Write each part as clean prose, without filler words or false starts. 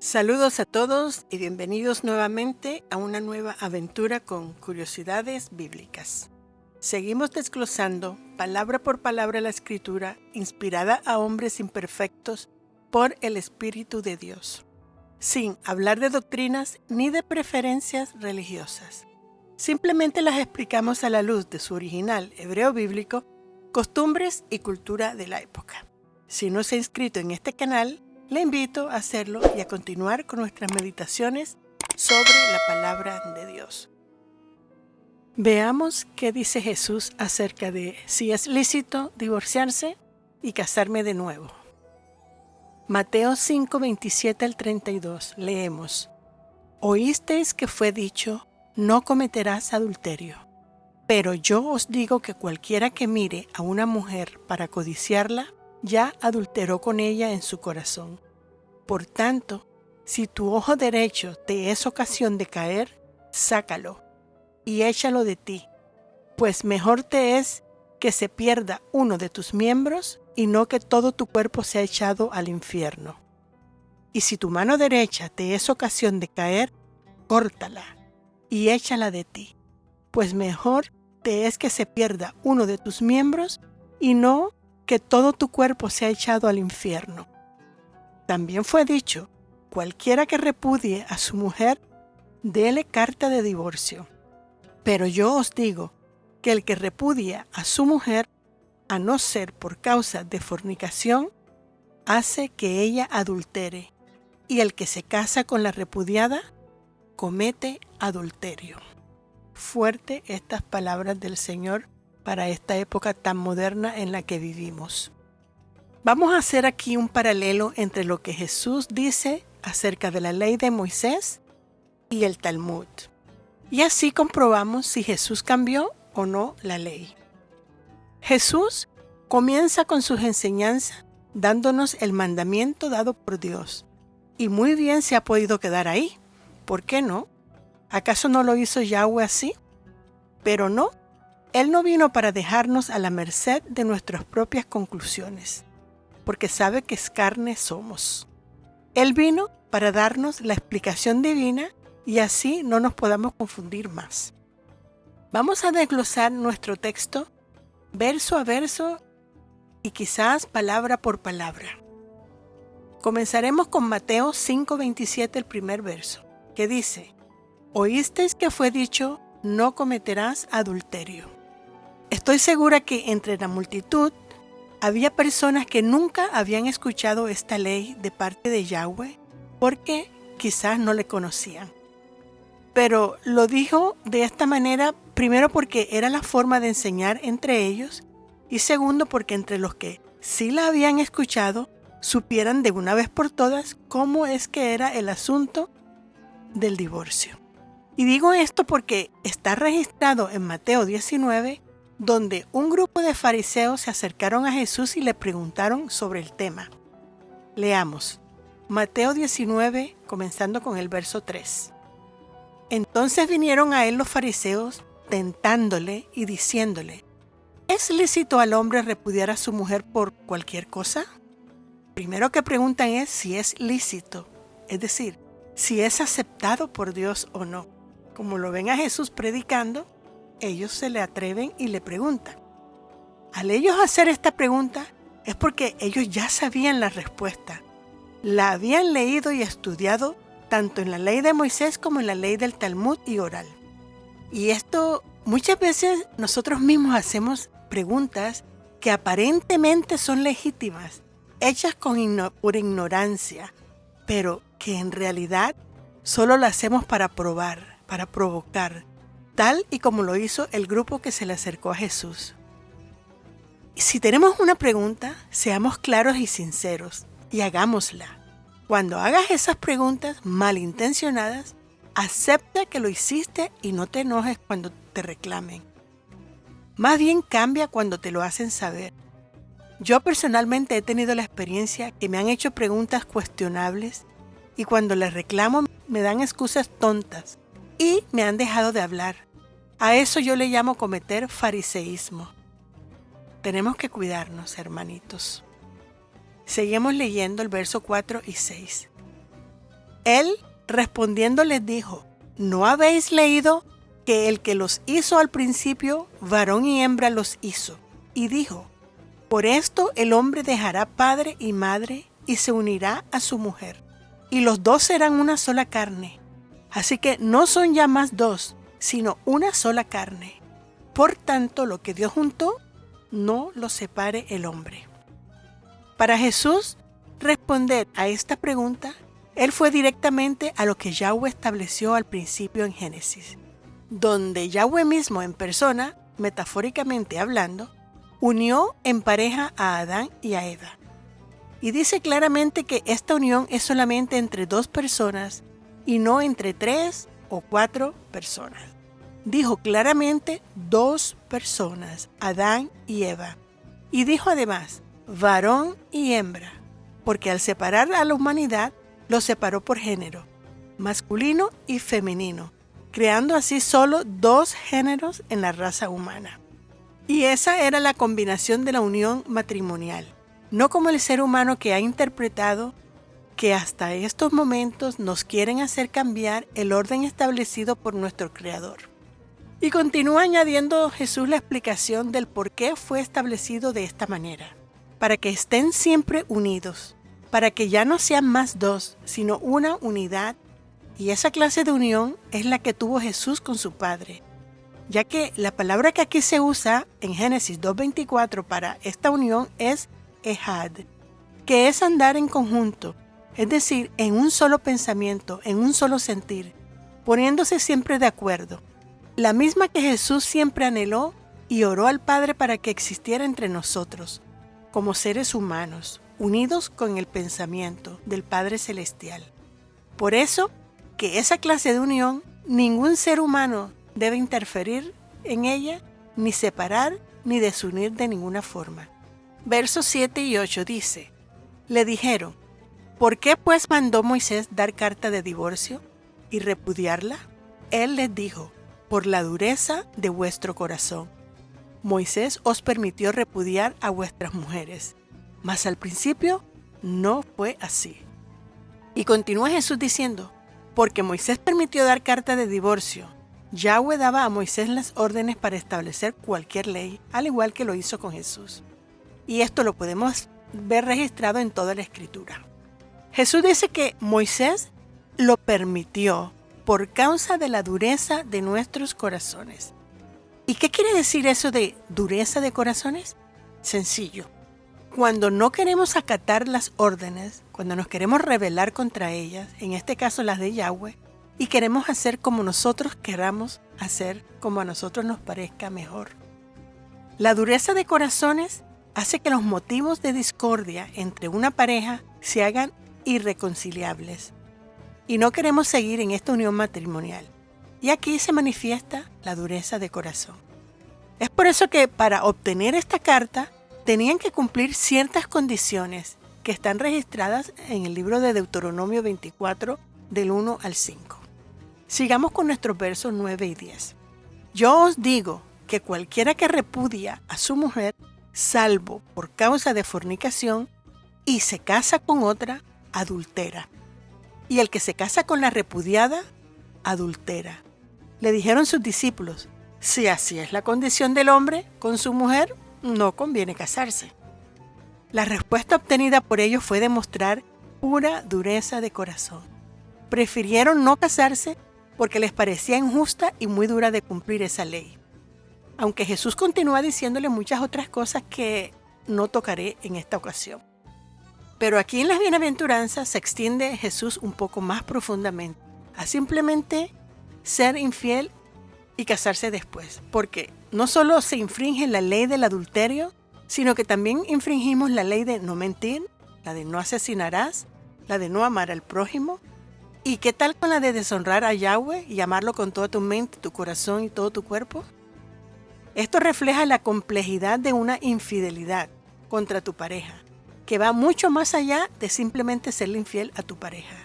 Saludos a todos y bienvenidos nuevamente a una nueva aventura con curiosidades bíblicas. Seguimos desglosando palabra por palabra la Escritura inspirada a hombres imperfectos por el Espíritu de Dios, sin hablar de doctrinas ni de preferencias religiosas. Simplemente las explicamos a la luz de su original hebreo bíblico, costumbres y cultura de la época. Si no se ha inscrito en este canal, le invito a hacerlo y a continuar con nuestras meditaciones sobre la palabra de Dios. Veamos qué dice Jesús acerca de si es lícito divorciarse y casarme de nuevo. Mateo 5, 27 al 32, leemos: Oísteis que fue dicho, no cometerás adulterio. Pero yo os digo que cualquiera que mire a una mujer para codiciarla, ya adulteró con ella en su corazón. Por tanto, si tu ojo derecho te es ocasión de caer, sácalo y échalo de ti, pues mejor te es que se pierda uno de tus miembros y no que todo tu cuerpo sea echado al infierno. Y si tu mano derecha te es ocasión de caer, córtala y échala de ti, pues mejor te es que se pierda uno de tus miembros y no que todo tu cuerpo sea echado al infierno. También fue dicho, cualquiera que repudie a su mujer, déle carta de divorcio. Pero yo os digo que el que repudia a su mujer, a no ser por causa de fornicación, hace que ella adultere, y el que se casa con la repudiada, comete adulterio. Fuerte estas palabras del Señor para esta época tan moderna en la que vivimos. Vamos a hacer aquí un paralelo entre lo que Jesús dice acerca de la ley de Moisés y el Talmud. Y así comprobamos si Jesús cambió o no la ley. Jesús comienza con sus enseñanzas dándonos el mandamiento dado por Dios. Y muy bien se ha podido quedar ahí. ¿Por qué no? ¿Acaso no lo hizo Yahweh así? Pero no. Él no vino para dejarnos a la merced de nuestras propias conclusiones, porque sabe que es carne somos. Él vino para darnos la explicación divina y así no nos podamos confundir más. Vamos a desglosar nuestro texto verso a verso y quizás palabra por palabra. Comenzaremos con Mateo 5:27, el primer verso, que dice: Oísteis que fue dicho, no cometerás adulterio. Estoy segura que entre la multitud había personas que nunca habían escuchado esta ley de parte de Yahweh porque quizás no le conocían. Pero lo dijo de esta manera, primero porque era la forma de enseñar entre ellos y segundo porque entre los que sí la habían escuchado supieran de una vez por todas cómo es que era el asunto del divorcio. Y digo esto porque está registrado en Mateo 19, donde un grupo de fariseos se acercaron a Jesús y le preguntaron sobre el tema. Leamos, Mateo 19, comenzando con el verso 3. Entonces vinieron a él los fariseos, tentándole y diciéndole: ¿Es lícito al hombre repudiar a su mujer por cualquier cosa? Primero que preguntan es si es lícito, es decir, si es aceptado por Dios o no. Como lo ven a Jesús predicando, ellos se le atreven y le preguntan. Al ellos hacer esta pregunta es porque ellos ya sabían la respuesta. La habían leído y estudiado tanto en la ley de Moisés como en la ley del Talmud y oral. Y esto muchas veces nosotros mismos hacemos preguntas que aparentemente son legítimas, hechas por ignorancia, pero que en realidad solo las hacemos para probar, para provocar, tal y como lo hizo el grupo que se le acercó a Jesús. Si tenemos una pregunta, seamos claros y sinceros y hagámosla. Cuando hagas esas preguntas malintencionadas, acepta que lo hiciste y no te enojes cuando te reclamen. Más bien cambia cuando te lo hacen saber. Yo personalmente he tenido la experiencia que me han hecho preguntas cuestionables y cuando les reclamo me dan excusas tontas y me han dejado de hablar. A eso yo le llamo cometer fariseísmo. Tenemos que cuidarnos, hermanitos. Seguimos leyendo el verso 4 y 6. Él respondiendo les dijo: ¿no habéis leído que el que los hizo al principio, varón y hembra los hizo? Y dijo: por esto el hombre dejará padre y madre y se unirá a su mujer, y los dos serán una sola carne. Así que no son ya más dos, sino una sola carne. Por tanto, lo que Dios juntó, no lo separe el hombre. Para Jesús responder a esta pregunta, Él fue directamente a lo que Yahweh estableció al principio en Génesis, donde Yahweh mismo en persona, metafóricamente hablando, unió en pareja a Adán y a Eva. Y dice claramente que esta unión es solamente entre dos personas y no entre 3 o 4 personas. Dijo claramente 2 personas, Adán y Eva. Y dijo además, varón y hembra, porque al separar a la humanidad, los separó por género, masculino y femenino, creando así solo 2 géneros en la raza humana. Y esa era la combinación de la unión matrimonial, no como el ser humano que ha interpretado que hasta estos momentos nos quieren hacer cambiar el orden establecido por nuestro Creador. Y continúa añadiendo Jesús la explicación del por qué fue establecido de esta manera, para que estén siempre unidos, para que ya no sean más 2, sino una unidad, y esa clase de unión es la que tuvo Jesús con su Padre, ya que la palabra que aquí se usa en Génesis 2:24 para esta unión es Ehad, que es andar en conjunto, es decir, en un solo pensamiento, en un solo sentir, poniéndose siempre de acuerdo. La misma que Jesús siempre anheló y oró al Padre para que existiera entre nosotros, como seres humanos, unidos con el pensamiento del Padre Celestial. Por eso, que esa clase de unión, ningún ser humano debe interferir en ella, ni separar, ni desunir de ninguna forma. Versos 7 y 8 dice: le dijeron, ¿por qué pues mandó Moisés dar carta de divorcio y repudiarla? Él les dijo: por la dureza de vuestro corazón. Moisés os permitió repudiar a vuestras mujeres, mas al principio no fue así. Y continúa Jesús diciendo: porque Moisés permitió dar carta de divorcio, Yahweh daba a Moisés las órdenes para establecer cualquier ley, al igual que lo hizo con Jesús. Y esto lo podemos ver registrado en toda la Escritura. Jesús dice que Moisés lo permitió por causa de la dureza de nuestros corazones. ¿Y qué quiere decir eso de dureza de corazones? Sencillo. Cuando no queremos acatar las órdenes, cuando nos queremos rebelar contra ellas, en este caso las de Yahweh, y queremos hacer como nosotros queramos hacer, como a nosotros nos parezca mejor. La dureza de corazones hace que los motivos de discordia entre una pareja se hagan irreconciliables. Y no queremos seguir en esta unión matrimonial. Y aquí se manifiesta la dureza de corazón. Es por eso que para obtener esta carta tenían que cumplir ciertas condiciones que están registradas en el libro de Deuteronomio 24, del 1 al 5. Sigamos con nuestros versos 9 y 10. Yo os digo que cualquiera que repudia a su mujer, salvo por causa de fornicación, y se casa con otra, adultera. Y el que se casa con la repudiada, adultera. Le dijeron sus discípulos: si así es la condición del hombre con su mujer, no conviene casarse. La respuesta obtenida por ellos fue demostrar pura dureza de corazón. Prefirieron no casarse porque les parecía injusta y muy dura de cumplir esa ley. Aunque Jesús continúa diciéndole muchas otras cosas que no tocaré en esta ocasión. Pero aquí en las bienaventuranzas se extiende Jesús un poco más profundamente a simplemente ser infiel y casarse después, porque no solo se infringe la ley del adulterio, sino que también infringimos la ley de no mentir, la de no asesinarás, la de no amar al prójimo. ¿Y qué tal con la de deshonrar a Yahweh y amarlo con toda tu mente, tu corazón y todo tu cuerpo? Esto refleja la complejidad de una infidelidad contra tu pareja, que va mucho más allá de simplemente serle infiel a tu pareja,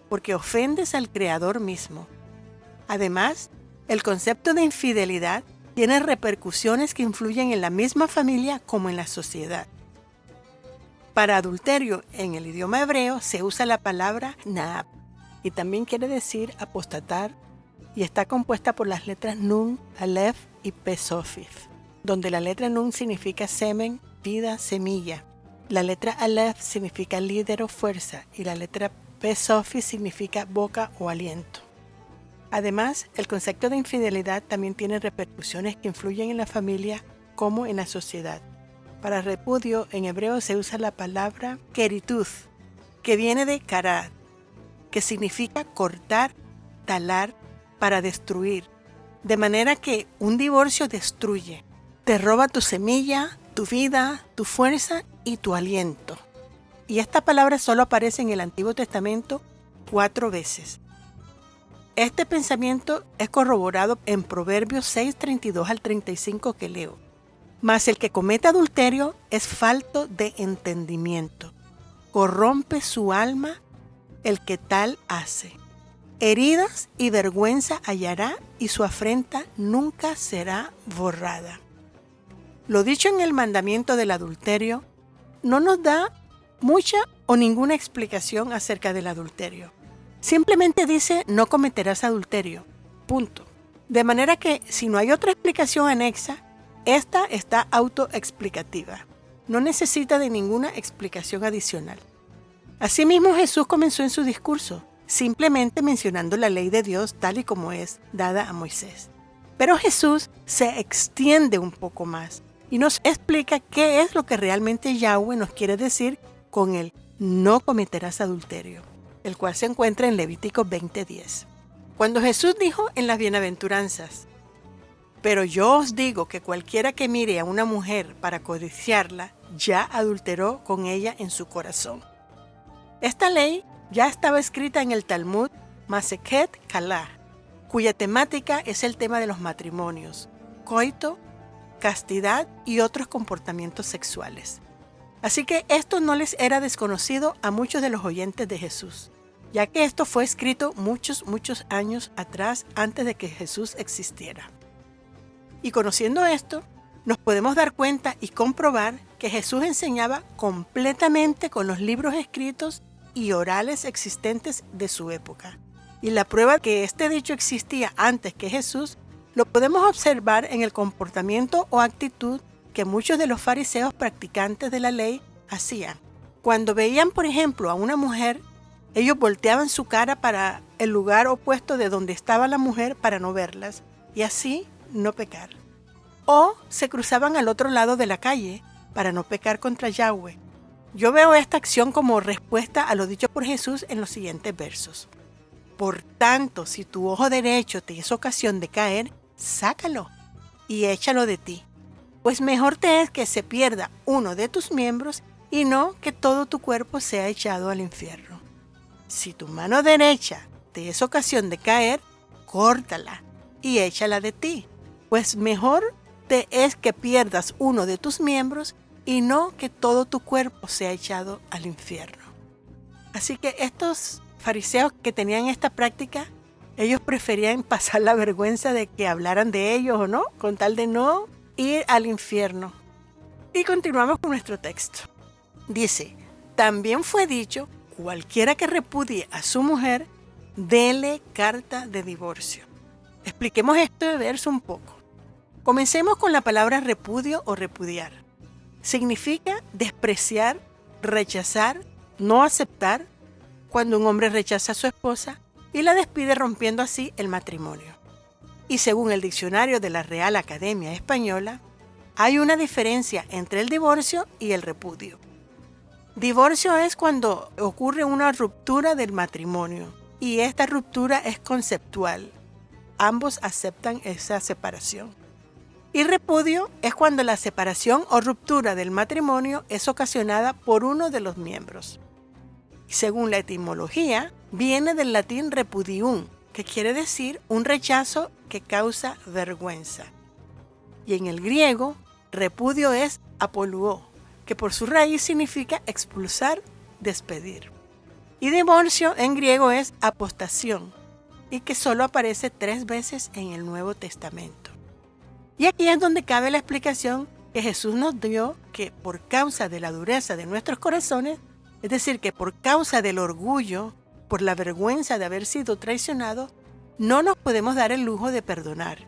porque ofendes al Creador mismo. Además, el concepto de infidelidad tiene repercusiones que influyen en la misma familia como en la sociedad. Para adulterio, en el idioma hebreo se usa la palabra naab, y también quiere decir apostatar, y está compuesta por las letras Nun, Aleph y Pe Sofif, donde la letra Nun significa semen, vida, semilla. La letra Aleph significa líder o fuerza y la letra Pe Sofif significa boca o aliento. Además, el concepto de infidelidad también tiene repercusiones que influyen en la familia como en la sociedad. Para repudio, en hebreo se usa la palabra kerituth, que viene de karat, que significa cortar, talar, para destruir. De manera que un divorcio destruye, te roba tu semilla, tu vida, tu fuerza y tu aliento. Y esta palabra solo aparece en el Antiguo Testamento 4 veces. Este pensamiento es corroborado en Proverbios 6:32 al 35 que leo. Mas el que comete adulterio es falto de entendimiento. Corrompe su alma el que tal hace. Heridas y vergüenza hallará y su afrenta nunca será borrada. Lo dicho en el mandamiento del adulterio no nos da mucha o ninguna explicación acerca del adulterio. Simplemente dice no cometerás adulterio. Punto. De manera que si no hay otra explicación anexa, esta está autoexplicativa. No necesita de ninguna explicación adicional. Asimismo, Jesús comenzó en su discurso, simplemente mencionando la ley de Dios tal y como es dada a Moisés. Pero Jesús se extiende un poco más y nos explica qué es lo que realmente Yahweh nos quiere decir con el no cometerás adulterio, el cual se encuentra en Levítico 20:10. Cuando Jesús dijo en las bienaventuranzas, pero yo os digo que cualquiera que mire a una mujer para codiciarla, ya adulteró con ella en su corazón. Esta ley ya estaba escrita en el Talmud Masechet Kallah, cuya temática es el tema de los matrimonios, coito, castidad y otros comportamientos sexuales. Así que esto no les era desconocido a muchos de los oyentes de Jesús, ya que esto fue escrito muchos años atrás antes de que Jesús existiera. Y conociendo esto, nos podemos dar cuenta y comprobar que Jesús enseñaba completamente con los libros escritos y orales existentes de su época. Y la prueba que este dicho existía antes que Jesús lo podemos observar en el comportamiento o actitud que muchos de los fariseos practicantes de la ley hacían. Cuando veían, por ejemplo, a una mujer, ellos volteaban su cara para el lugar opuesto de donde estaba la mujer para no verlas y así no pecar. O se cruzaban al otro lado de la calle para no pecar contra Yahweh. Yo veo esta acción como respuesta a lo dicho por Jesús en los siguientes versos. Por tanto, si tu ojo derecho te es ocasión de caer, sácalo y échalo de ti. Pues mejor te es que se pierda uno de tus miembros y no que todo tu cuerpo sea echado al infierno. Si tu mano derecha te es ocasión de caer, córtala y échala de ti. Pues mejor te es que pierdas uno de tus miembros y no que todo tu cuerpo sea echado al infierno. Así que estos fariseos que tenían esta práctica, ellos preferían pasar la vergüenza de que hablaran de ellos o no, con tal de no ir al infierno. Y continuamos con nuestro texto. Dice, también fue dicho, cualquiera que repudie a su mujer, dele carta de divorcio. Expliquemos este verso un poco. Comencemos con la palabra repudio o repudiar. Significa despreciar, rechazar, no aceptar, cuando un hombre rechaza a su esposa y la despide rompiendo así el matrimonio. Y según el diccionario de la Real Academia Española, hay una diferencia entre el divorcio y el repudio. Divorcio es cuando ocurre una ruptura del matrimonio y esta ruptura es conceptual. Ambos aceptan esa separación. Y repudio es cuando la separación o ruptura del matrimonio es ocasionada por uno de los miembros. Según la etimología, viene del latín repudium, que quiere decir un rechazo que causa vergüenza. Y en el griego, repudio es apoluo, que por su raíz significa expulsar, despedir. Y divorcio en griego es apostación, y que solo aparece 3 veces en el Nuevo Testamento. Y aquí es donde cabe la explicación que Jesús nos dio que por causa de la dureza de nuestros corazones, es decir, que por causa del orgullo por la vergüenza de haber sido traicionado, no nos podemos dar el lujo de perdonar.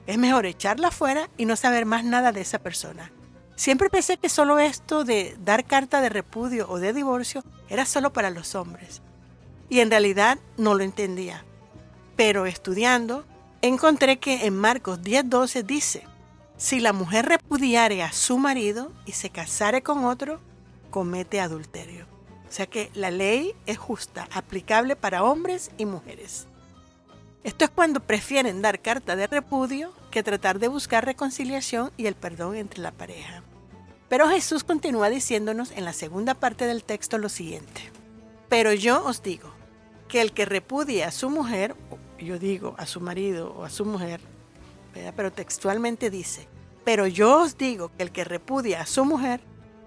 Es mejor echarla fuera y no saber más nada de esa persona. Siempre pensé que solo esto de dar carta de repudio o de divorcio era solo para los hombres. Y en realidad no lo entendía. Pero estudiando, encontré que en Marcos 10:12 dice: si la mujer repudiare a su marido y se casare con otro, comete adulterio. O sea que la ley es justa, aplicable para hombres y mujeres. Esto es cuando prefieren dar carta de repudio que tratar de buscar reconciliación y el perdón entre la pareja. Pero Jesús continúa diciéndonos en la segunda parte del texto lo siguiente: pero yo os digo que el que repudie a su mujer, yo digo a su marido o a su mujer, ¿verdad? Pero textualmente dice: pero yo os digo que el que repudia a su mujer,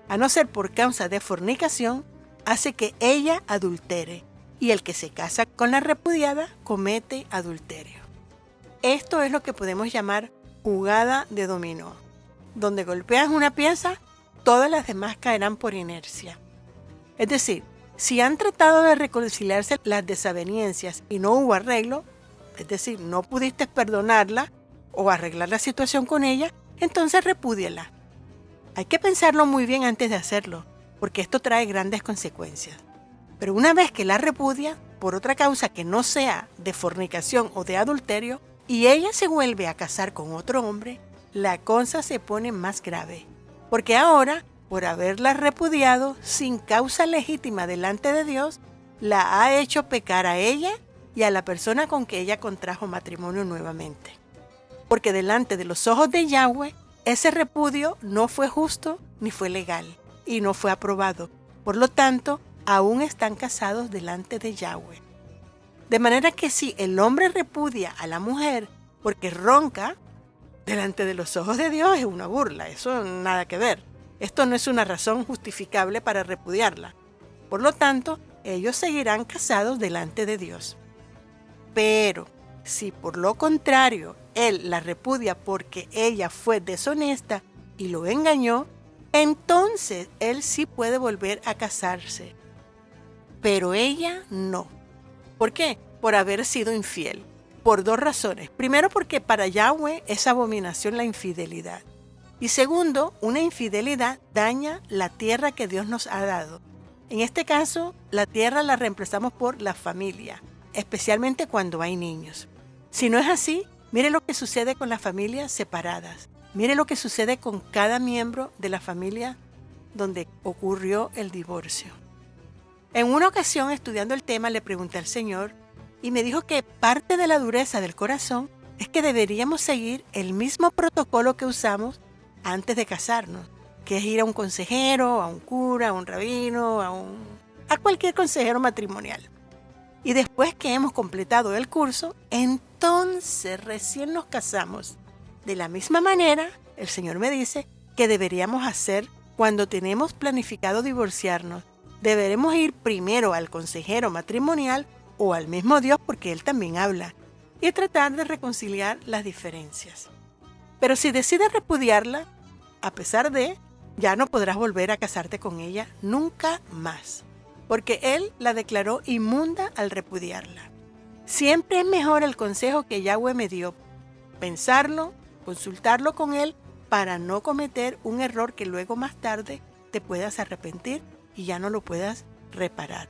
a no ser por causa de fornicación, hace que ella adultere, y el que se casa con la repudiada comete adulterio. Esto es lo que podemos llamar jugada de dominó. Donde golpeas una pieza, todas las demás caerán por inercia. Es decir, si han tratado de reconciliarse las desavenencias y no hubo arreglo, es decir, no pudiste perdonarla o arreglar la situación con ella, entonces repúdiala. Hay que pensarlo muy bien antes de hacerlo, porque esto trae grandes consecuencias. Pero una vez que la repudia, por otra causa que no sea de fornicación o de adulterio, y ella se vuelve a casar con otro hombre, la cosa se pone más grave. Porque ahora, por haberla repudiado sin causa legítima delante de Dios, la ha hecho pecar a ella y a la persona con que ella contrajo matrimonio nuevamente. Porque delante de los ojos de Yahweh, ese repudio no fue justo ni fue legal y no fue aprobado. Por lo tanto, aún están casados delante de Yahweh. De manera que si el hombre repudia a la mujer porque ronca, delante de los ojos de Dios es una burla, eso nada que ver. Esto no es una razón justificable para repudiarla. Por lo tanto, ellos seguirán casados delante de Dios. Pero si por lo contrario él la repudia porque ella fue deshonesta y lo engañó, entonces él sí puede volver a casarse. Pero ella no. ¿Por qué? Por haber sido infiel. Por dos razones. Primero, porque para Yahweh es abominación la infidelidad. Y segundo, una infidelidad daña la tierra que Dios nos ha dado. En este caso, la tierra la reemplazamos por la familia, especialmente cuando hay niños. Si no es así, mire lo que sucede con las familias separadas. Mire lo que sucede con cada miembro de la familia donde ocurrió el divorcio. En una ocasión, estudiando el tema, le pregunté al Señor y me dijo que parte de la dureza del corazón es que deberíamos seguir el mismo protocolo que usamos antes de casarnos, que es ir a un consejero, a un cura, a un rabino, a cualquier consejero matrimonial. Y después que hemos completado el curso, entonces recién nos casamos. De la misma manera, el Señor me dice que deberíamos hacer cuando tenemos planificado divorciarnos. Deberemos ir primero al consejero matrimonial o al mismo Dios, porque Él también habla, y tratar de reconciliar las diferencias. Pero si decides repudiarla, a pesar de, ya no podrás volver a casarte con ella nunca más, porque Él la declaró inmunda al repudiarla. Siempre es mejor el consejo que Yahweh me dio, pensarlo, consultarlo con Él para no cometer un error que luego más tarde te puedas arrepentir y ya no lo puedas reparar.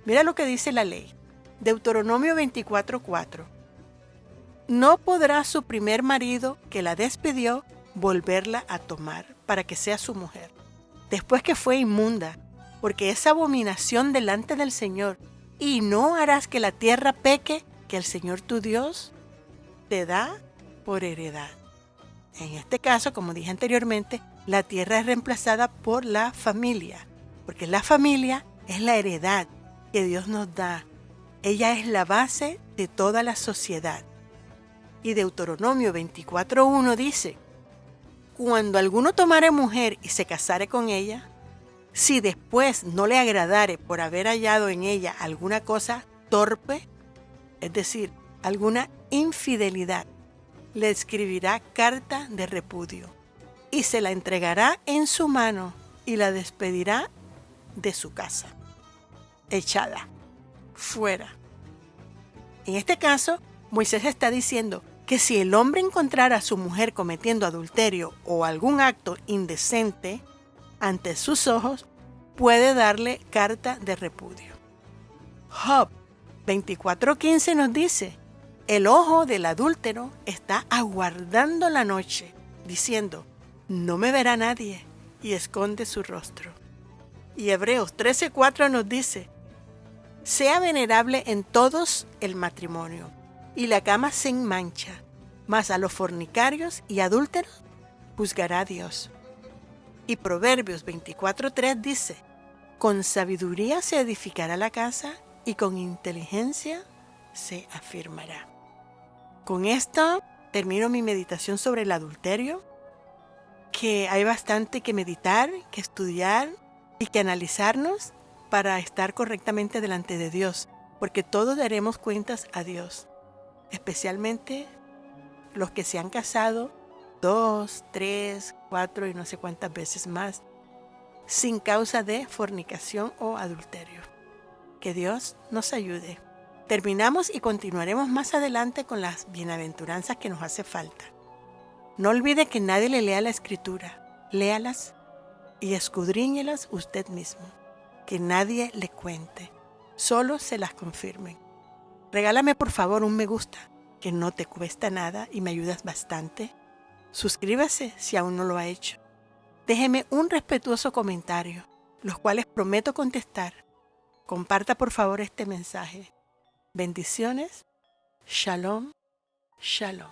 Mira lo que dice la ley. Deuteronomio 24:4. No podrá su primer marido que la despidió volverla a tomar para que sea su mujer, después que fue inmunda, porque es abominación delante del Señor, y no harás que la tierra peque que el Señor tu Dios te da por heredad. En este caso, como dije anteriormente, la tierra es reemplazada por la familia, porque la familia es la heredad que Dios nos da. Ella es la base de toda la sociedad. Y Deuteronomio 24:1 dice: cuando alguno tomare mujer y se casare con ella, si después no le agradare por haber hallado en ella alguna cosa torpe, es decir, alguna infidelidad, le escribirá carta de repudio y se la entregará en su mano y la despedirá de su casa, echada. fuera. En este caso, Moisés está diciendo que si el hombre encontrara a su mujer cometiendo adulterio o algún acto indecente ante sus ojos, puede darle carta de repudio. Job 24:15 nos dice: el ojo del adúltero está aguardando la noche, diciendo: no me verá nadie, y esconde su rostro. Y Hebreos 13:4 nos dice: sea venerable en todos el matrimonio, y la cama sin mancha, mas a los fornicarios y adúlteros juzgará Dios. Y Proverbios 24:3 dice: con sabiduría se edificará la casa, y con inteligencia se afirmará. Con esto termino mi meditación sobre el adulterio, que hay bastante que meditar, que estudiar y que analizarnos para estar correctamente delante de Dios, porque todos daremos cuentas a Dios, especialmente los que se han casado 2, 3, 4 y no sé cuántas veces más, sin causa de fornicación o adulterio. Que Dios nos ayude. Terminamos y continuaremos más adelante con las bienaventuranzas que nos hace falta. No olvide que nadie le lea la Escritura. Léalas y escudriñelas usted mismo. Que nadie le cuente. Solo se las confirmen. Regálame por favor un me gusta, que no te cuesta nada y me ayudas bastante. Suscríbase si aún no lo ha hecho. Déjeme un respetuoso comentario, los cuales prometo contestar. Comparta por favor este mensaje. Bendiciones. Shalom. Shalom.